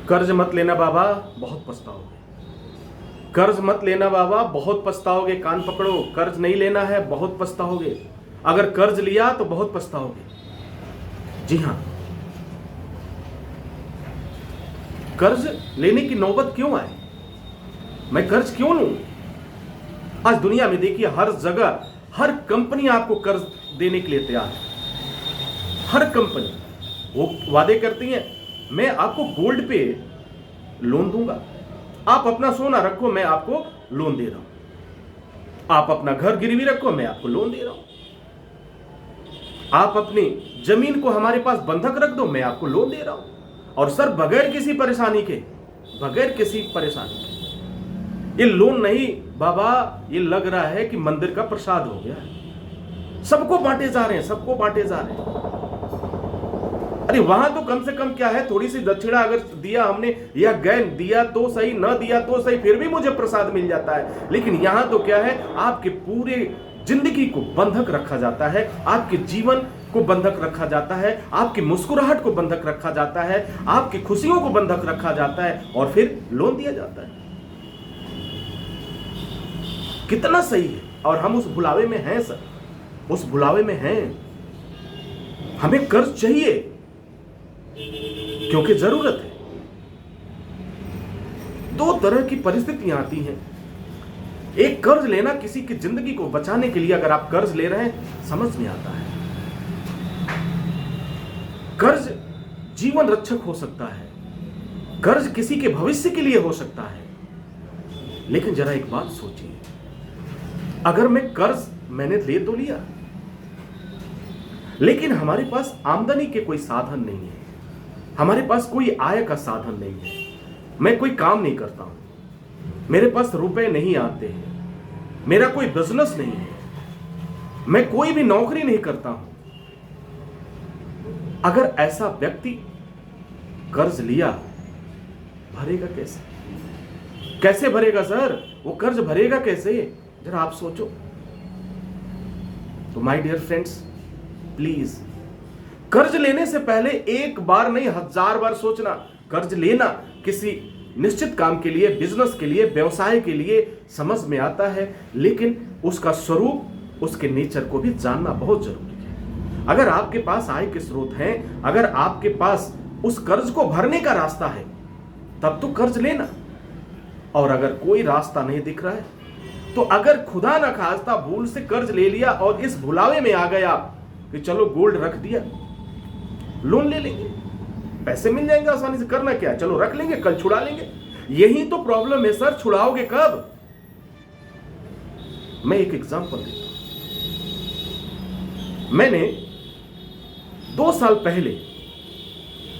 कर्ज मत लेना बाबा, बहुत पछताओगे। कर्ज मत लेना बाबा, बहुत पछताओगे। कान पकड़ो, कर्ज नहीं लेना है, बहुत पछताओगे। अगर कर्ज लिया तो बहुत पछताओगे। जी हां, कर्ज लेने की नौबत क्यों आए? मैं कर्ज क्यों लूं? आज दुनिया में देखिए, हर जगह हर कंपनी आपको कर्ज देने के लिए तैयार है। हर कंपनी वो वादे करती है, मैं आपको गोल्ड पे लोन दूंगा, आप अपना सोना रखो, मैं आपको लोन दे रहा हूं। आप अपना घर गिरवी रखो, मैं आपको लोन दे रहा हूं। आप अपनी जमीन को हमारे पास बंधक रख दो, मैं आपको लोन दे रहा हूं। और सर, बगैर किसी परेशानी के, बगैर किसी परेशानी के। ये लोन नहीं बाबा, ये लग रहा है कि मंदिर का प्रसाद हो गया है। सबको बांटे जा रहे हैं, सबको बांटे जा रहे हैं। अरे वहां तो कम से कम क्या है, थोड़ी सी दक्षिणा अगर दिया हमने, या गए दिया तो सही, न दिया तो सही, फिर भी मुझे प्रसाद मिल जाता है। लेकिन यहां तो क्या है, आपके पूरे जिंदगी को बंधक रखा जाता है, आपके जीवन को बंधक रखा जाता है, आपकी मुस्कुराहट को बंधक रखा जाता है, आपकी खुशियों को बंधक रखा जाता है, और फिर लोन दिया जाता है। कितना सही है। और हम उस भुलावे में हैं सर, उस भुलावे में हैं। हमें कर्ज चाहिए क्योंकि जरूरत है। दो तरह की परिस्थितियां आती हैं। एक, कर्ज लेना किसी की जिंदगी को बचाने के लिए अगर आप कर्ज ले रहे हैं, समझ में आता है। कर्ज जीवन रक्षक हो सकता है, कर्ज किसी के भविष्य के लिए हो सकता है। लेकिन जरा एक बात सोचिए, अगर मैं कर्ज मैंने ले तो लिया, लेकिन हमारे पास आमदनी के कोई साधन नहीं है, हमारे पास कोई आय का साधन नहीं है, मैं कोई काम नहीं करता हूं, मेरे पास रुपए नहीं आते हैं, मेरा कोई बिजनेस नहीं है, मैं कोई भी नौकरी नहीं करता हूं। अगर ऐसा व्यक्ति कर्ज लिया, भरेगा कैसे? कैसे भरेगा सर? वो कर्ज भरेगा कैसे? जरा आप सोचो। तो माय डियर फ्रेंड्स, प्लीज, कर्ज लेने से पहले एक बार नहीं, 1000 बार सोचना। कर्ज लेना किसी निश्चित काम के लिए, बिजनेस के लिए, व्यवसाय के लिए समझ में आता है, लेकिन उसका स्वरूप, उसके नेचर को भी जानना बहुत जरूरी है। अगर आपके पास आय के स्रोत हैं, अगर आपके पास उस कर्ज को भरने का रास्ता है, तब तो कर्ज लेना। और अगर कोई रास्ता नहीं दिख रहा है, तो अगर खुदा न खास्ता भूल से कर्ज ले लिया और इस भुलावे में आ गए आप कि चलो गोल्ड रख दिया, लोन ले लेंगे, पैसे मिल जाएंगे आसानी से, करना क्या, चलो रख लेंगे, कल छुड़ा लेंगे। यही तो प्रॉब्लम है सर, छुड़ाओगे कब? मैं एक एग्जांपल देता हूं। मैंने 2 साल पहले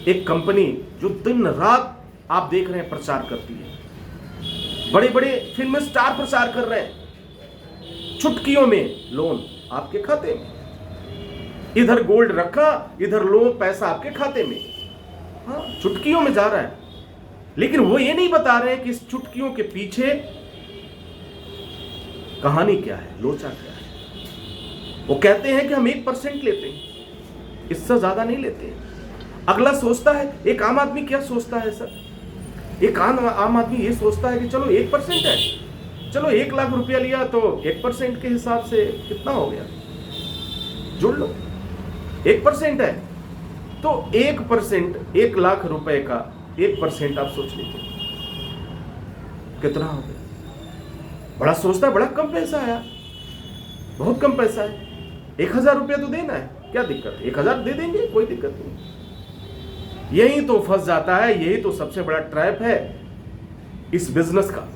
एक कंपनी जो दिन रात आप देख रहे हैं प्रचार करती है, बड़े बड़े फिल्म स्टार प्रचार कर रहे हैं, चुटकियों में लोन आपके खाते में, इधर गोल्ड रखा, इधर लो पैसा आपके खाते में। हाँ, चुटकियों में जा रहा है। लेकिन वो ये नहीं बता रहे हैं कि इस चुटकियों के पीछे कहानी क्या है, लोचा क्या है। वो कहते हैं कि हम 1% लेते हैं, इससे ज्यादा नहीं लेते हैं। अगला सोचता है, एक आम आदमी क्या सोचता है सर, एक आम आदमी ये सोचता है कि चलो 1% है, चलो 1 लाख रुपया लिया तो 1% के हिसाब से कितना हो गया, जोड़ लो, 1% है तो 1%, 1 लाख रुपए का 1% आप सोच लीजिए कितना हो गया। बड़ा सोचता है, बड़ा कम पैसा है यार, बहुत कम पैसा है, 1000 रुपया तो देना है, क्या दिक्कत है, 1000 दे देंगे, कोई दिक्कत नहीं। यही तो फंस जाता है, यही तो सबसे बड़ा ट्रैप है इस बिजनेस का।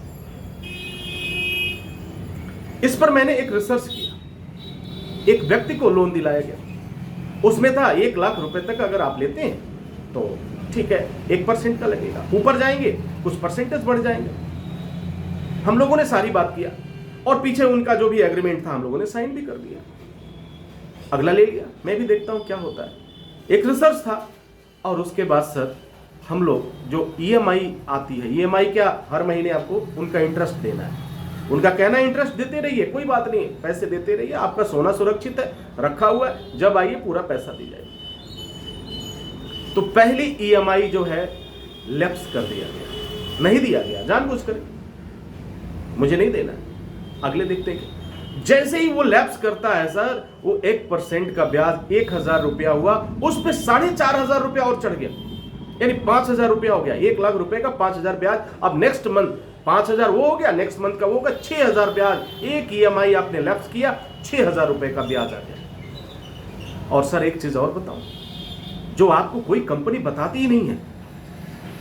इस पर मैंने एक रिसर्च किया, एक व्यक्ति को लोन दिलाया गया, उसमें था 1 लाख रुपए तक अगर आप लेते हैं तो ठीक है, 1% का लगेगा, ऊपर जाएंगे कुछ परसेंटेज बढ़ जाएंगे। हम लोगों ने सारी बात किया और पीछे उनका जो भी एग्रीमेंट था हम लोगों ने साइन भी कर दिया, अगला ले लिया, मैं भी देखता हूं क्या होता है। एक रिसर्च था। और उसके बाद सर हम लोग जो ईएमआई आती है, ईएमआई क्या, हर महीने आपको उनका इंटरेस्ट देना है। उनका कहना है इंटरेस्ट देते रहिए, कोई बात नहीं, पैसे देते रहिए, आपका सोना सुरक्षित है, रखा हुआ है, जब आइए पूरा पैसा दी जाएगी। तो पहली ईएमआई जो है लैप्स कर दिया गया, नहीं दिया गया जानबूझकर, मुझे नहीं देना, अगले देखते हैं कि जैसे ही वो लैप्स करता है सर, वो 1% का ब्याज 1,000 रुपया हुआ, उस पर 4,500 रुपया और चढ़ गया, यानी 5,000 रुपया हो गया। 1 लाख रुपए का 5,000 ब्याज। अब नेक्स्ट मंथ 5,000 वो हो गया, नेक्स्ट मंथ का वो होगा 6,000 ब्याज। एक EMI आपने लैप्स किया, 6,000 रुपए का ब्याज आ गया। और सर एक चीज और बताऊं, जो आपको कोई कंपनी बताती ही नहीं है,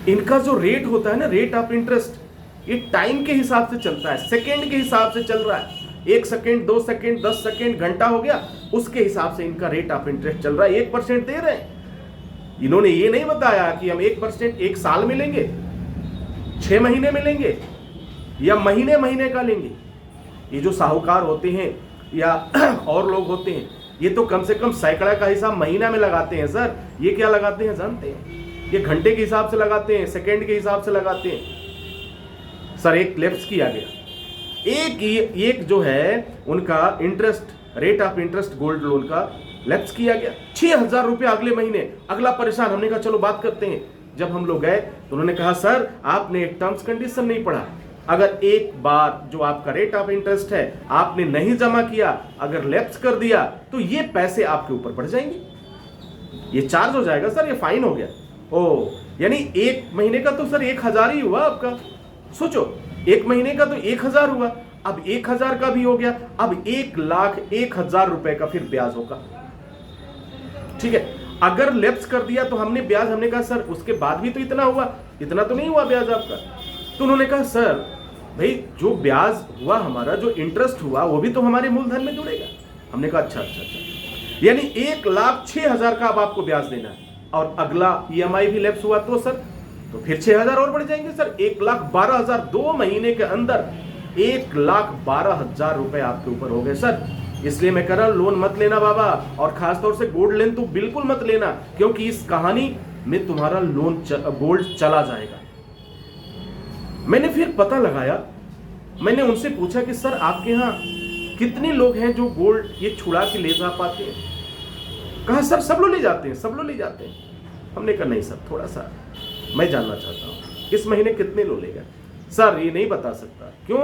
इनका जो रेट होता है ना, रेट ऑफ इंटरेस्ट, ये टाइम के हिसाब से चलता है, सेकेंड के हिसाब से चल रहा है। 1 सेकेंड, 2 सेकेंड, 10 सेकेंड, घंटा हो गया, उसके हिसाब से इनका रेट ऑफ इंटरेस्ट चल रहा है। 1% दे रहे हैं। इन्होंने ये नहीं बताया कि हम 1% 1 साल में लेंगे, 6 महीने में लेंगे, या महीने महीने का लेंगे। ये जो साहूकार होते हैं या और लोग होते हैं, ये तो कम से कम सैकड़ा का हिसाब महीना में लगाते हैं सर। ये क्या लगाते हैं जानते हैं? ये घंटे के हिसाब से लगाते हैं, सेकेंड के हिसाब से लगाते हैं। सर एक लैप्स किया गया, एक जो है उनका interest, rate of interest gold loan का लैप्स किया गया, 6,000 रुपये अगले महीने। अगला परेशान, हमने कहा चलो बात करते हैं। जब हम लोग गए तो उन्होंने कहा सर आपने एक टर्म्स कंडीशन नहीं पढ़ा, अगर एक बार जो आपका रेट ऑफ इंटरेस्ट है आपने नहीं जमा किया, अगर लैप्स कर दिया तो ये पैसे आपके ऊपर बढ़ जाएंगे, ये चार्ज हो जाएगा सर, ये फाइन हो गया। ओ यानी 1 महीने का तो सर 1,000 ही हुआ आपका। सोचो 1 महीने का तो 1,000 हुआ, अब 1,000 का भी हो गया, अब 1,01,000 रुपए का फिर ब्याज होगा। ठीक है, अगर लैप्स कर दिया तो हमने ब्याज, हमने कहा सर उसके बाद भी तो इतना हुआ, इतना तो नहीं हुआ ब्याज आपका। तो उन्होंने कहा सर भाई जो ब्याज हुआ हमारा, जो इंटरेस्ट हुआ वो भी तो हमारे मूलधन में जुड़ेगा। हमने कहा अच्छा, यानी 1,06,000 का अब आपको ब्याज देना है, और अगला EMI भी लैप्स हुआ तो सर तो फिर 6,000 और बढ़ जाएंगे सर। 1,12,000, 2 महीने के अंदर 1,12,000 रुपए आपके ऊपर हो गए सर। इसलिए मैं कह रहा हूं लोन मत लेना बाबा, और खासतौर से गोल्ड लोन तो बिल्कुल मत लेना, क्योंकि इस कहानी में तुम्हारा लोन गोल्ड चला जाएगा। मैंने फिर पता लगाया, मैंने उनसे पूछा कि सर आपके यहाँ कितने लोग हैं जो गोल्ड ये छुड़ा के ले जा पाते हैं? कहा सर सब लोग ले जाते हैं, सब लोग ले जाते हैं। हमने कहा नहीं सर, थोड़ा सा मैं जानना चाहता हूँ, इस महीने कितने लोग लेगा? सर ये नहीं बता सकता। क्यों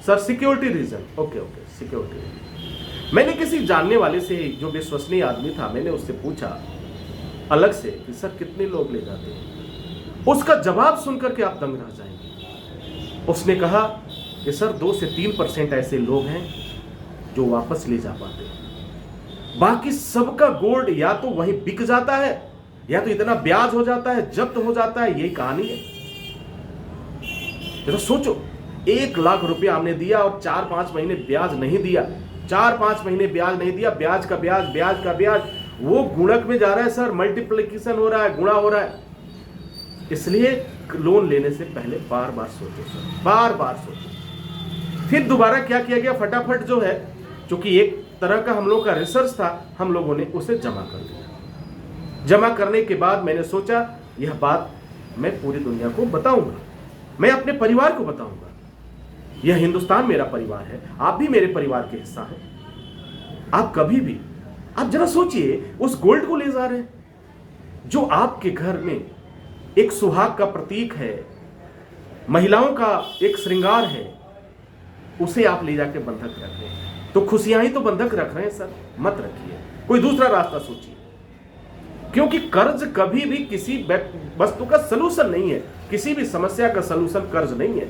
sir? Security reason. Okay, security reason. मैंने किसी जानने वाले से, जो विश्वसनीय आदमी था, मैंने उससे पूछा अलग से कि सर कितने लोग ले जाते हैं? उसका जवाब सुनकर के आप दंग रह जाएंगे। उसने कहा कि सर 2 से 3% ऐसे लोग हैं जो वापस ले जा पाते हैं, बाकी सबका गोल्ड या तो वहीं बिक जाता है, या तो इतना ब्याज हो जाता है, जब्त हो जाता है। यही कहानी है। जरा सोचो, 1 लाख रुपया हमने दिया और 4-5 महीने ब्याज नहीं दिया, 4-5 महीने ब्याज नहीं दिया, ब्याज का ब्याज, ब्याज का ब्याज, वो गुणक में जा रहा है सर, मल्टीप्लिकेशन हो रहा है, गुणा हो रहा है। इसलिए लोन लेने से पहले बार बार सोचो सर, बार बार सोचो। फिर दोबारा क्या किया गया, फटाफट जो है, चूंकि एक तरह का हम लोग का रिसर्च था, हम लोगों ने उसे जमा कर दिया। जमा करने के बाद मैंने सोचा यह बात मैं पूरी दुनिया को बताऊंगा, मैं अपने परिवार को बताऊंगा। यह हिंदुस्तान मेरा परिवार है, आप भी मेरे परिवार के हिस्सा हैं। आप कभी भी, आप जरा सोचिए, उस गोल्ड को ले जा रहे हैं जो आपके घर में एक सुहाग का प्रतीक है, महिलाओं का एक श्रृंगार है, उसे आप ले जाके बंधक रख रहे हैं। तो खुशियां ही तो बंधक रख रहे हैं सर, मत रखिए, कोई दूसरा रास्ता सोचिए। क्योंकि कर्ज कभी भी किसी वस्तु का सलूशन नहीं है, किसी भी समस्या का सलूशन कर्ज नहीं है।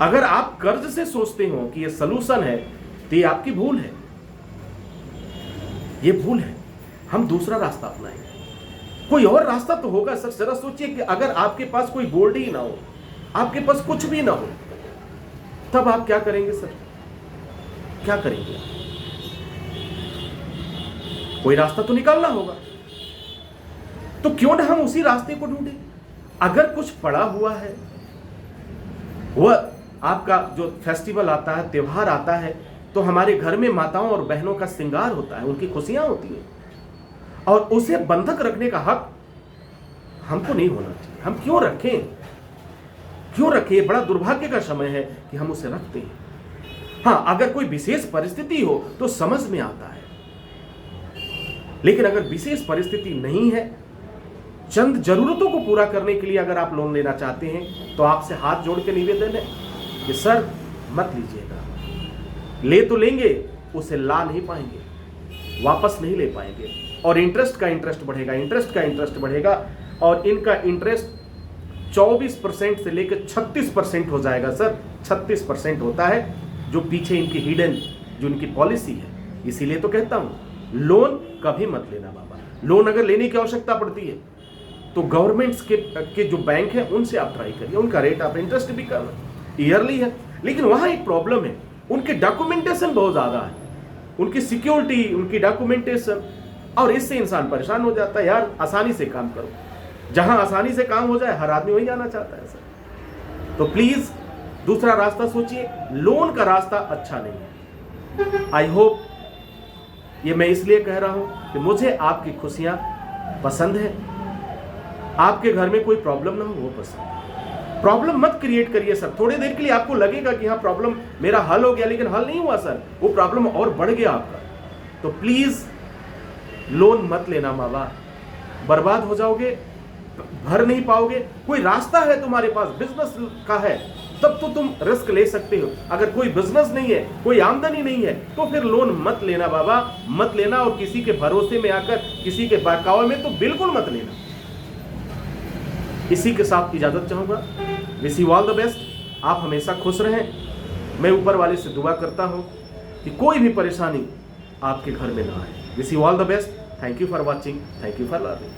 अगर आप कर्ज से सोचते हो कि यह सलूशन है तो ये आपकी भूल है, ये भूल है। हम दूसरा रास्ता अपनाएंगे, कोई और रास्ता तो होगा सर। जरा सोचिए कि अगर आपके पास कोई गोल्ड ही ना हो, आपके पास कुछ भी ना हो, तब आप क्या करेंगे सर? क्या करेंगे? कोई रास्ता तो निकालना होगा। तो क्यों ना हम उसी रास्ते को ढूंढें? अगर कुछ पड़ा हुआ है, वह आपका जो फेस्टिवल आता है, त्योहार आता है, तो हमारे घर में माताओं और बहनों का श्रृंगार होता है, उनकी खुशियां होती हैं, और उसे बंधक रखने का हक हमको नहीं होना चाहिए। हम क्यों रखें? क्यों रखें? बड़ा दुर्भाग्य का समय है कि हम उसे रखते हैं। हाँ, अगर कोई विशेष परिस्थिति हो तो समझ में आता है, लेकिन अगर विशेष परिस्थिति नहीं है चंद जरूरतों को पूरा करने के लिए अगर आप लोन लेना चाहते हैं तो आपसे हाथ जोड़ के निवेदन है कि सर मत लीजिएगा। ले तो लेंगे, उसे ला नहीं पाएंगे, वापस नहीं ले पाएंगे, और इंटरेस्ट का इंटरेस्ट बढ़ेगा, इंटरेस्ट का इंटरेस्ट बढ़ेगा, और इनका इंटरेस्ट 24% से लेकर 36% हो जाएगा सर। 36% होता है, जो पीछे इनकी हिडन जो इनकी पॉलिसी है। इसीलिए तो कहता हूं लोन कभी मत लेना बाबा। लोन अगर लेने की आवश्यकता पड़ती है तो गवर्नमेंट्स के जो बैंक है उनसे आप ट्राई करिए, उनका रेट आप इंटरेस्ट भी कर ईयरली है। लेकिन वहां एक प्रॉब्लम है, उनके डॉक्यूमेंटेशन बहुत ज्यादा है, उनकी सिक्योरिटी, उनकी डॉक्यूमेंटेशन, और इससे इंसान परेशान हो जाता है। यार आसानी से काम करो, जहां आसानी से काम हो जाए हर आदमी वही जाना चाहता है सर। तो प्लीज दूसरा रास्ता सोचिए, लोन का रास्ता अच्छा नहीं है। आई होप, ये मैं इसलिए कह रहा हूं कि मुझे आपकी खुशियां पसंद है, आपके घर में कोई प्रॉब्लम ना हो वो पसंद है। प्रॉब्लम मत क्रिएट करिए सर। थोड़ी देर के लिए आपको लगेगा कि हाँ प्रॉब्लम मेरा हल हो गया, लेकिन हल नहीं हुआ सर, वो प्रॉब्लम और बढ़ गया आपका। तो प्लीज लोन मत लेना बाबा, बर्बाद हो जाओगे, भर नहीं पाओगे। कोई रास्ता है तुम्हारे पास, बिजनेस का है, तब तो तुम रिस्क ले सकते हो। अगर कोई बिजनेस नहीं है, कोई आमदनी नहीं है, तो फिर लोन मत लेना बाबा, मत लेना। और किसी के भरोसे में आकर, किसी के बहकावे में तो बिल्कुल मत लेना। इसी के साथ इजाजत चाहूंगा। Wish you all the best. आप हमेशा खुश रहें। मैं ऊपर वाले से दुआ करता हूं कि कोई भी परेशानी आपके घर में ना आए। Wish you all the best. Thank you for watching, thank you for learning.